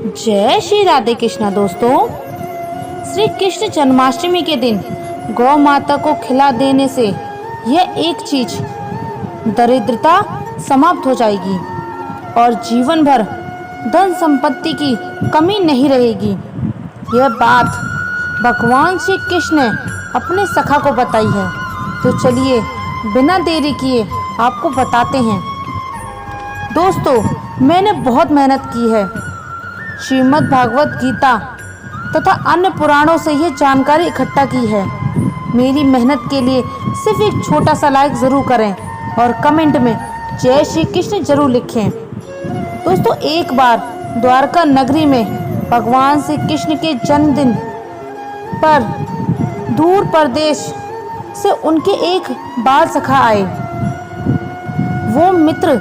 जय श्री राधे कृष्णा दोस्तों। श्री कृष्ण जन्माष्टमी के दिन गौ माता को खिला देने से यह एक चीज दरिद्रता समाप्त हो जाएगी और जीवन भर धन संपत्ति की कमी नहीं रहेगी। यह बात भगवान श्री कृष्ण ने अपने सखा को बताई है। तो चलिए बिना देरी किए आपको बताते हैं। दोस्तों, मैंने बहुत मेहनत की है। श्रीमद् भागवत गीता तथा अन्य पुराणों से यह जानकारी इकट्ठा की है। मेरी मेहनत के लिए सिर्फ एक छोटा सा लाइक ज़रूर करें और कमेंट में जय श्री कृष्ण जरूर लिखें। दोस्तों, एक बार द्वारका नगरी में भगवान श्री कृष्ण के जन्मदिन पर दूर प्रदेश से उनके एक बाल सखा आए। वो मित्र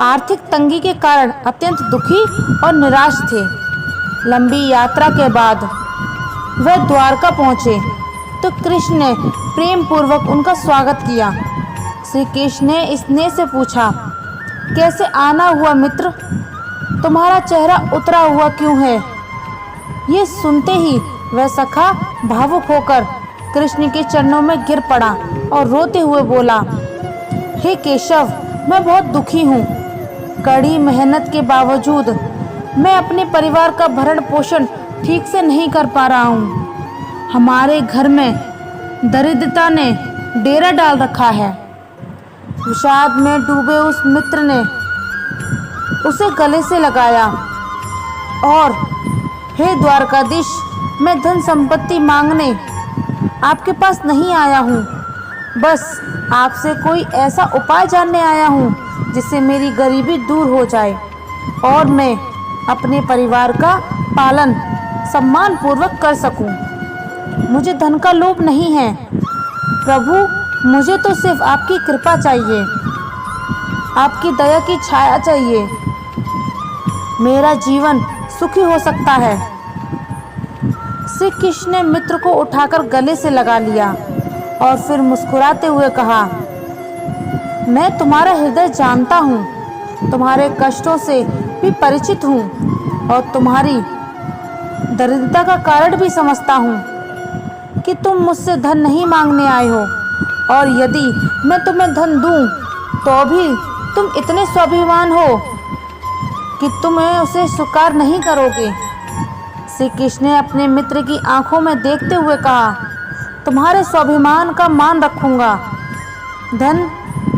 आर्थिक तंगी के कारण अत्यंत दुखी और निराश थे। लंबी यात्रा के बाद वह द्वारका पहुँचे तो कृष्ण ने प्रेम पूर्वक उनका स्वागत किया। श्री कृष्ण ने स्नेह से पूछा, कैसे आना हुआ मित्र? तुम्हारा चेहरा उतरा हुआ क्यों है? ये सुनते ही वह सखा भावुक होकर कृष्ण के चरणों में गिर पड़ा और रोते हुए बोला, हे केशव, मैं बहुत दुखी हूँ। कड़ी मेहनत के बावजूद मैं अपने परिवार का भरण पोषण ठीक से नहीं कर पा रहा हूँ। हमारे घर में दरिद्रता ने डेरा डाल रखा है। विषाद में डूबे उस मित्र ने उसे गले से लगाया और, हे द्वारकाधीश, मैं धन संपत्ति मांगने आपके पास नहीं आया हूँ। बस आपसे कोई ऐसा उपाय जानने आया हूँ जिससे मेरी गरीबी दूर हो जाए और मैं अपने परिवार का पालन सम्मान पूर्वक कर सकूं। मुझे धन का लोभ नहीं है प्रभु, मुझे तो सिर्फ आपकी कृपा चाहिए, आपकी दया की छाया चाहिए। मेरा जीवन सुखी हो सकता है। श्री कृष्ण ने मित्र को उठाकर गले से लगा लिया और फिर मुस्कुराते हुए कहा, मैं तुम्हारा हृदय जानता हूँ, तुम्हारे कष्टों से भी परिचित हूँ और तुम्हारी दरिद्रता का कारण भी समझता हूँ कि तुम मुझसे धन नहीं मांगने आए हो, और यदि मैं तुम्हें धन दूँ तो भी तुम इतने स्वाभिमान हो कि तुम्हें उसे स्वीकार नहीं करोगे। श्री कृष्ण ने अपने मित्र की आंखों में देखते हुए कहा, तुम्हारे स्वाभिमान का मान रखूंगा। धन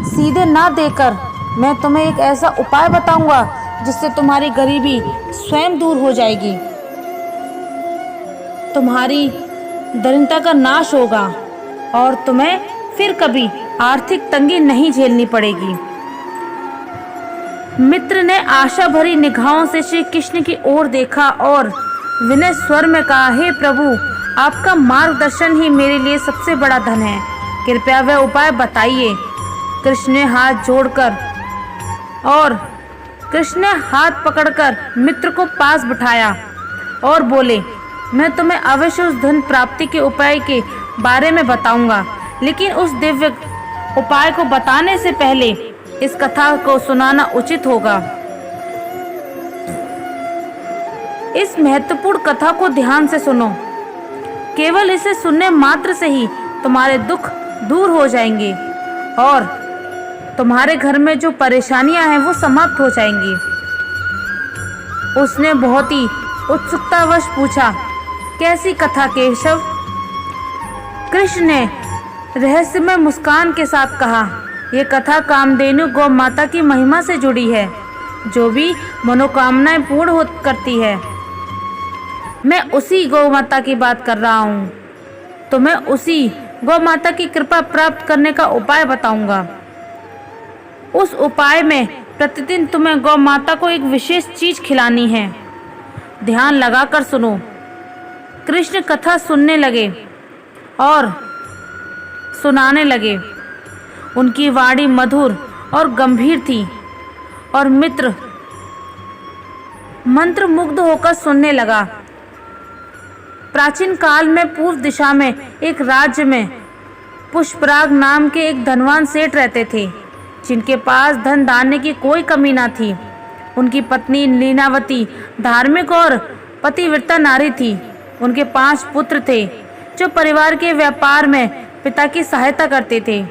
सीधे ना देकर मैं तुम्हें एक ऐसा उपाय बताऊंगा जिससे तुम्हारी गरीबी स्वयं दूर हो जाएगी, तुम्हारी दरिद्रता का नाश होगा और तुम्हें फिर कभी आर्थिक तंगी नहीं झेलनी पड़ेगी। मित्र ने आशा भरी निगाहों से श्री कृष्ण की ओर देखा और विनय स्वर में कहा, हे प्रभु, आपका मार्गदर्शन ही मेरे लिए सबसे बड़ा धन है। कृपया वह उपाय बताइए। कृष्ण ने हाथ जोड़कर और कृष्ण ने हाथ पकड़कर मित्र को पास बिठाया और बोले, मैं तुम्हें अवश्य उस धन प्राप्ति के उपाय के बारे में बताऊंगा, लेकिन उस दिव्य उपाय को बताने से पहले इस कथा को सुनाना उचित होगा। इस महत्वपूर्ण कथा को ध्यान से सुनो। केवल इसे सुनने मात्र से ही तुम्हारे दुख दूर हो जाएंगे और तुम्हारे घर में जो परेशानियां हैं वो समाप्त हो जाएंगी। उसने बहुत ही उत्सुकतावश पूछा, कैसी कथा केशव? कृष्ण ने रहस्यमय मुस्कान के साथ कहा, यह कथा कामधेनु गौ माता की महिमा से जुड़ी है, जो भी मनोकामनाएं पूर्ण करती है। मैं उसी गौ माता की बात कर रहा हूँ। तो मैं उसी गौ माता की कृपा प्राप्त करने का उपाय बताऊंगा। उस उपाय में प्रतिदिन तुम्हें गौ माता को एक विशेष चीज खिलानी है। ध्यान लगाकर सुनो। कृष्ण कथा सुनने लगे और सुनाने लगे। उनकी वाणी मधुर और गंभीर थी और मित्र मंत्रमुग्ध होकर सुनने लगा। प्राचीन काल में पूर्व दिशा में एक राज्य में पुष्पराग नाम के एक धनवान सेठ रहते थे, जिनके पास धन धान्य की कोई कमी ना थी। उनकी पत्नी लीनावती धार्मिक और पतिव्रता नारी थी। उनके 5 पुत्र थे जो परिवार के व्यापार में पिता की सहायता करते थे।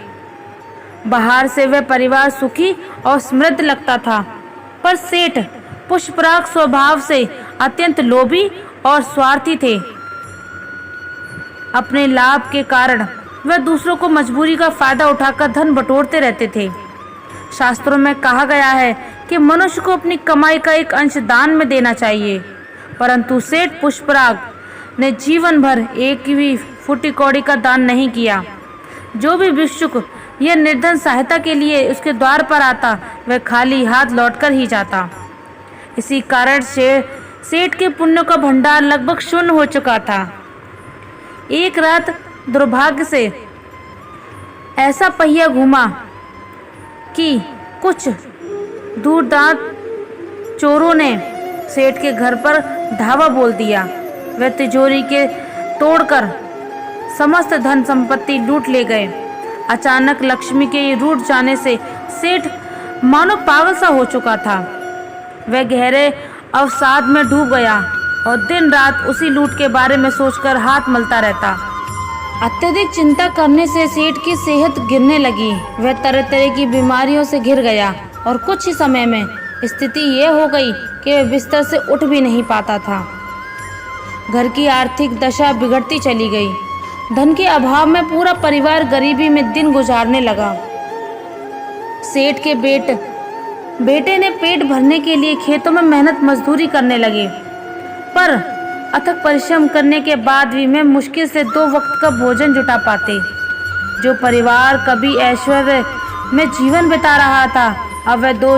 बाहर से वह परिवार सुखी और समृद्ध लगता था, पर सेठ पुष्पराग स्वभाव से अत्यंत लोभी और स्वार्थी थे। अपने लाभ के कारण वह दूसरों को मजबूरी का फायदा उठाकर धन बटोरते रहते थे। शास्त्रों में कहा गया है कि मनुष्य को अपनी कमाई का एक अंश दान में देना चाहिए, परंतु सेठ पुष्पराग ने जीवन भर एक भी फूटी कौड़ी का दान नहीं किया। जो भी भिक्षुक यह निर्धन सहायता के लिए उसके द्वार पर आता, वह खाली हाथ लौटकर ही जाता। इसी कारण से सेठ के पुण्य का भंडार लगभग शून्य हो चुका था। एक रात दुर्भाग्य से ऐसा पहिया घूमा कि कुछ दूरदार चोरों ने सेठ के घर पर धावा बोल दिया। वह तिजोरी के तोड़कर समस्त धन संपत्ति लूट ले गए। अचानक लक्ष्मी के रूठ जाने से सेठ मानो पागल सा हो चुका था। वह गहरे अवसाद में डूब गया और दिन रात उसी लूट के बारे में सोचकर हाथ मलता रहता। अत्यधिक चिंता करने से सेठ की सेहत गिरने लगी। वह तरह तरह की बीमारियों से घिर गया और कुछ ही समय में स्थिति यह हो गई कि वह बिस्तर से उठ भी नहीं पाता था। घर की आर्थिक दशा बिगड़ती चली गई। धन के अभाव में पूरा परिवार गरीबी में दिन गुजारने लगा। सेठ के बेटे ने पेट भरने के लिए खेतों में मेहनत मजदूरी करने लगे, पर अथक परिश्रम करने के बाद भी मैं मुश्किल से 2 वक्त का भोजन जुटा पाते। जो परिवार कभी ऐश्वर्य में जीवन बिता रहा था, अब वह 2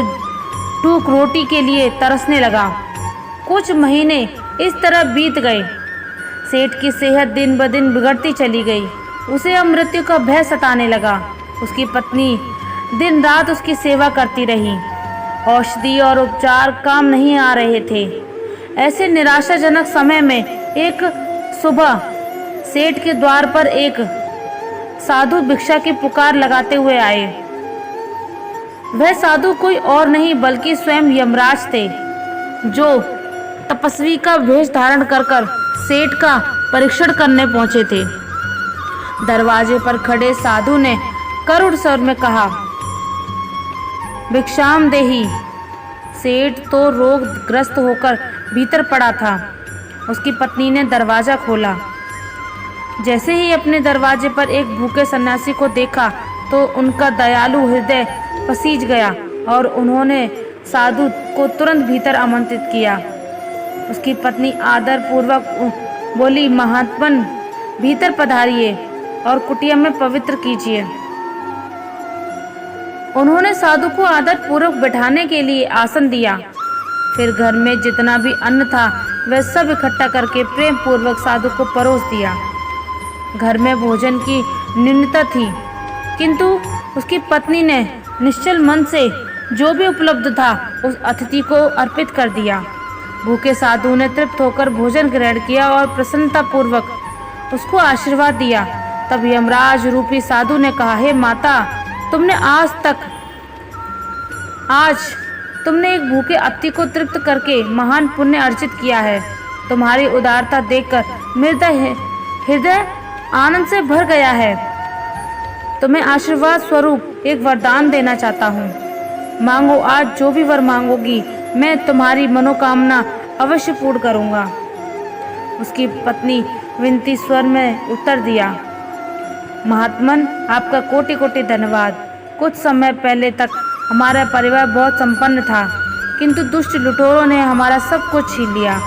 टूक रोटी के लिए तरसने लगा। कुछ महीने इस तरह बीत गए। सेठ की सेहत दिन ब दिन बिगड़ती चली गई। उसे अब मृत्यु का भय सताने लगा। उसकी पत्नी दिन रात उसकी सेवा करती रही। औषधि और उपचार काम नहीं आ रहे थे। ऐसे निराशाजनक समय में एक सुबह सेठ के द्वार पर एक साधु भिक्षा की पुकार लगाते हुए आए। वह साधु कोई और नहीं बल्कि स्वयं यमराज थे, जो तपस्वी का वेश धारण कर सेठ का परीक्षण करने पहुंचे थे। दरवाजे पर खड़े साधु ने करुण स्वर में कहा, भिक्षाम देही। सेठ तो रोगग्रस्त होकर भीतर पड़ा था। उसकी पत्नी ने दरवाजा खोला। जैसे ही अपने दरवाजे पर एक भूखे सन्यासी को देखा तो उनका दयालु हृदय पसीज गया और उन्होंने साधु को तुरंत भीतर आमंत्रित किया। उसकी पत्नी आदर पूर्वक बोली, महात्मन भीतर पधारिए और कुटिया में पवित्र कीजिए। उन्होंने साधु को आदर पूर्वक बैठाने के लिए आसन दिया। फिर घर में जितना भी अन्न था वह सब इकट्ठा करके प्रेम पूर्वक साधु को परोस दिया। घर में भोजन की न्यूनता थी, किंतु उसकी पत्नी ने निश्चल मन से जो भी उपलब्ध था उस अतिथि को अर्पित कर दिया। भूखे साधु ने तृप्त होकर भोजन ग्रहण किया और प्रसन्नता पूर्वक उसको आशीर्वाद दिया। तब यमराज रूपी साधु ने कहा, हे माता, तुमने आज तुमने एक भूखे अतिथि को तृप्त करके महान पुण्य अर्जित किया है। तुम्हारी उदारता देखकर मेरा हृदय आनंद से भर गया है। तुम्हें आशीर्वाद स्वरूप एक वरदान देना चाहता हूँ। मांगो, आज जो भी वर मांगोगी मैं तुम्हारी मनोकामना अवश्य पूर्ण करूँगा। उसकी पत्नी विनती स्वर में उत्तर दिया, महात्मन, आपका कोटि कोटि धन्यवाद। कुछ समय पहले तक हमारा परिवार बहुत संपन्न था, किंतु दुष्ट लुटेरों ने हमारा सब कुछ छीन लिया।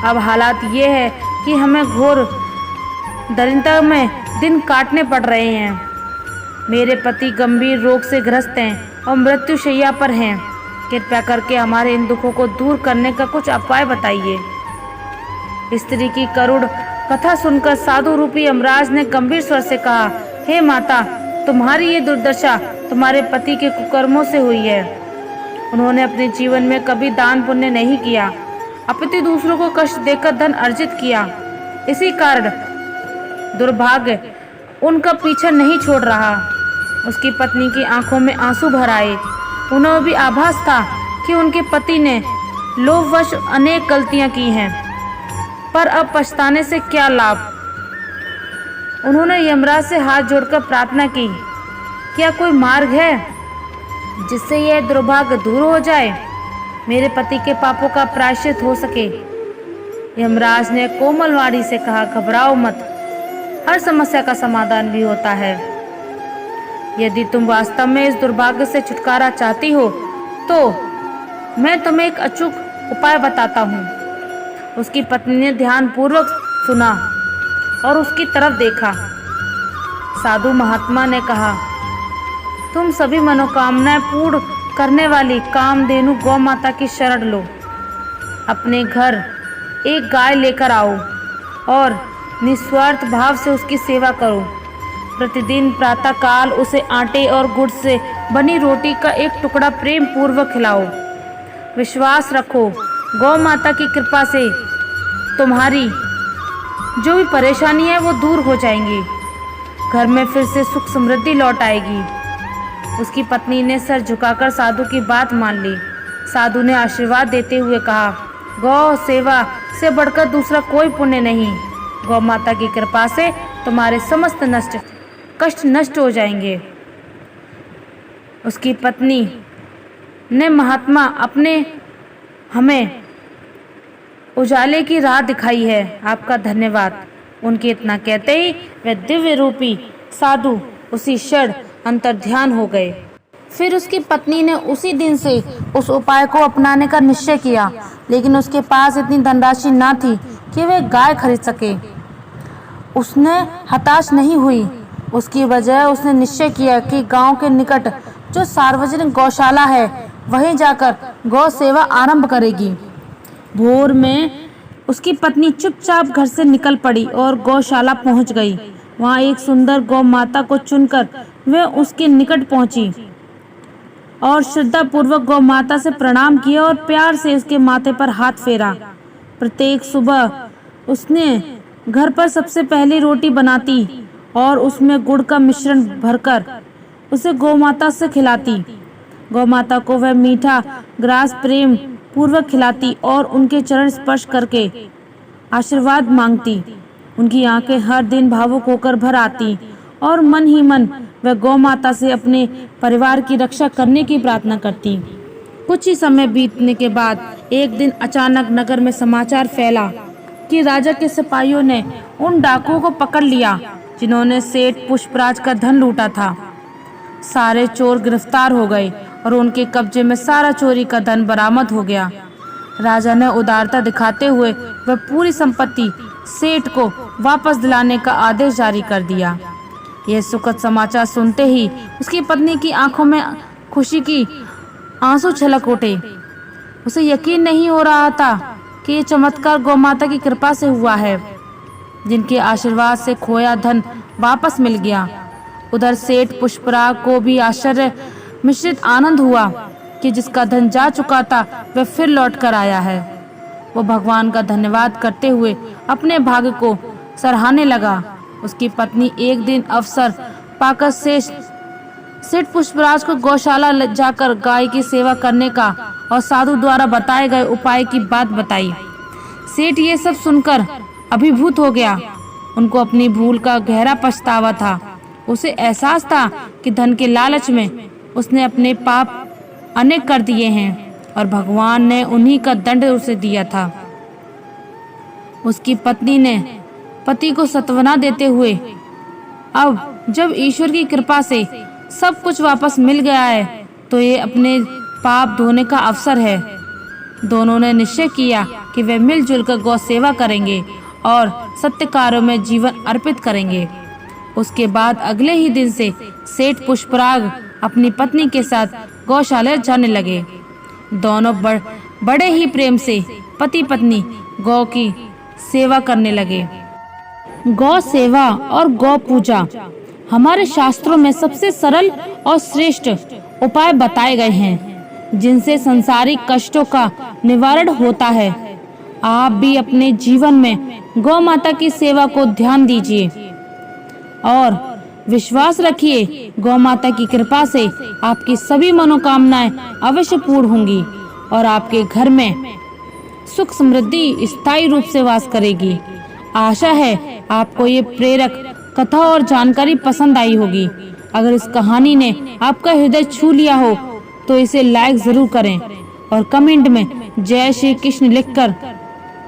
अब हालात ये है कि हमें घोर दरिद्रता में दिन काटने पड़ रहे हैं। मेरे पति गंभीर रोग से ग्रस्त हैं और मृत्युशैया पर हैं। कृपया करके हमारे इन दुखों को दूर करने का कुछ उपाय बताइए। स्त्री की करुण कथा सुनकर साधु रूपी यमराज ने गंभीर स्वर से कहा, हे माता, तुम्हारी ये दुर्दशा तुम्हारे पति के कुकर्मों से हुई है। उन्होंने अपने जीवन में कभी दान पुण्य नहीं किया, अपितु दूसरों को कष्ट देकर धन अर्जित किया। इसी कारण दुर्भाग्य उनका पीछा नहीं छोड़ रहा। उसकी पत्नी की आंखों में आंसू भर आए। उन्हें भी आभास था कि कि उनके पति ने लोभवश अनेक गलतियां की हैं, पर अब पछताने से क्या लाभ। उन्होंने यमराज से हाथ जोड़कर प्रार्थना की, क्या कोई मार्ग है जिससे यह दुर्भाग्य दूर हो जाए, मेरे पति के पापों का प्रायश्चित हो सके। यमराज ने कोमल वाणी से कहा, घबराओ मत, हर समस्या का समाधान भी होता है। यदि तुम वास्तव में इस दुर्भाग्य से छुटकारा चाहती हो तो मैं तुम्हें एक अचूक उपाय बताता हूँ। उसकी पत्नी ने ध्यानपूर्वक सुना और उसकी तरफ देखा। साधु महात्मा ने कहा, तुम सभी मनोकामनाएं पूर्ण करने वाली कामधेनु गौ माता की शरण लो। अपने घर एक गाय लेकर आओ और निस्वार्थ भाव से उसकी सेवा करो। प्रतिदिन प्रातःकाल उसे आटे और गुड़ से बनी रोटी का एक टुकड़ा प्रेम पूर्वक खिलाओ। विश्वास रखो, गौ माता की कृपा से तुम्हारी जो भी परेशानी है वो दूर हो जाएंगी। घर में फिर से सुख समृद्धि लौट आएगी। उसकी पत्नी ने सर झुकाकर साधु की बात मान ली। साधु ने आशीर्वाद देते हुए कहा, गौ सेवा से बढ़कर दूसरा कोई पुण्य नहीं। गौ माता की कृपा से तुम्हारे समस्त कष्ट नष्ट हो जाएंगे। उसकी पत्नी ने महात्मा अपने हमें उजाले की राह दिखाई है, आपका धन्यवाद। उनके इतना कहते ही वह दिव्य रूपी साधु उसी क्षण अंतर्ध्यान हो गए। फिर उसकी पत्नी ने उसी दिन से उस उपाय को अपनाने का निश्चय किया, लेकिन उसके पास इतनी धनराशि न थी कि वह गाय खरीद सके। उसने हताश नहीं हुई, उसकी बजाय उसने निश्चय किया कि गांव के निकट जो सार्वजनिक गौशाला है वहीं जाकर गौ सेवा आरंभ करेगी। भोर में उसकी पत्नी चुपचाप घर से निकल पड़ी और गौशाला पहुंच गई। वहां एक सुंदर गौ माता को चुनकर वह उसके निकट पहुंची और श्रद्धा पूर्वक गौ माता से प्रणाम किया और प्यार से उसके माथे पर हाथ फेरा। प्रत्येक सुबह उसने घर पर सबसे पहली रोटी बनाती और उसमें गुड़ का मिश्रण भरकर उसे गौ माता से खिलाती। गौ माता को वह मीठा ग्रास प्रेम पूर्वक खिलाती और उनके चरण स्पर्श करके आशीर्वाद मांगती। उनकी आंखें हर दिन भावुक होकर भर आती और मन ही मन वह गौ माता से अपने परिवार की रक्षा करने की प्रार्थना करती। कुछ ही समय बीतने के बाद एक दिन अचानक नगर में समाचार फैला कि राजा के सिपाहियों ने उन डाकुओं को पकड़ लिया जिन्होंने सेठ पुष्पराज का धन लूटा था। सारे चोर गिरफ्तार हो गए और उनके कब्जे में सारा चोरी का धन बरामद हो गया। राजा ने उदारता दिखाते हुए वह पूरी संपत्ति सेठ को वापस दिलाने का आदेश जारी कर दिया। यह सुखद समाचार सुनते ही उसकी पत्नी की आंखों में खुशी की आंसू छलक उठे। उसे यकीन नहीं हो रहा था कि ये चमत्कार गौ माता की कृपा से हुआ है, जिनके आशीर्वाद से खोया धन वापस मिल गया। उधर सेठ पुष्पराग को भी आश्चर्य मिश्रित आनंद हुआ कि जिसका धन जा चुका था वह फिर लौट कर आया है। वो भगवान का धन्यवाद करते हुए अपने भाग्य को सराहने लगा। उसकी पत्नी एक दिन अवसर पाकर सेठ पुष्पराज को गौशाला ले जाकर गाय की सेवा करने का और साधु द्वारा बताए गए उपाय की बात बताई। सेठ ये सब सुनकर अभिभूत हो गया। उनको अपनी भूल का गहरा पछतावा था। उसे एहसास था कि धन के लालच में उसने अपने पाप अनेक कर दिए हैं और भगवान ने उन्हीं का दंड उसे दिया था। उसकी पत्नी ने पति को सांत्वना देते हुए, अब जब ईश्वर की कृपा से सब कुछ वापस मिल गया है तो ये अपने पाप धोने का अवसर है। दोनों ने निश्चय किया कि वे मिलजुल कर गौ सेवा करेंगे और सत्य कार्यों में जीवन अर्पित करेंगे। उसके बाद अगले ही दिन से सेठ पुष्पराग अपनी पत्नी के साथ गौशाला जाने लगे। दोनों बड़े ही प्रेम से पति पत्नी गौ की सेवा करने लगे। गौ सेवा और गौ पूजा हमारे शास्त्रों में सबसे सरल और श्रेष्ठ उपाय बताए गए हैं, जिनसे सांसारिक कष्टों का निवारण होता है। आप भी अपने जीवन में गौ माता की सेवा को ध्यान दीजिए और विश्वास रखिए, गौ माता की कृपा से आपकी सभी मनोकामनाएं अवश्य पूर्ण होंगी। और आपके घर में सुख समृद्धि स्थायी रूप से वास करेगी। आशा है आपको ये प्रेरक कथा और जानकारी पसंद आई होगी। अगर इस कहानी ने आपका हृदय छू लिया हो तो इसे लाइक जरूर करें और कमेंट में जय श्री कृष्ण लिखकर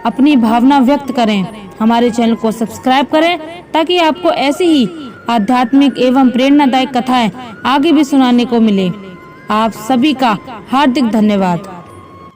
अपनी भावना व्यक्त करें। हमारे चैनल को सब्सक्राइब करें ताकि आपको ऐसी ही आध्यात्मिक एवं प्रेरणादायक कथाएं आगे भी सुनाने को मिले। आप सभी का हार्दिक धन्यवाद।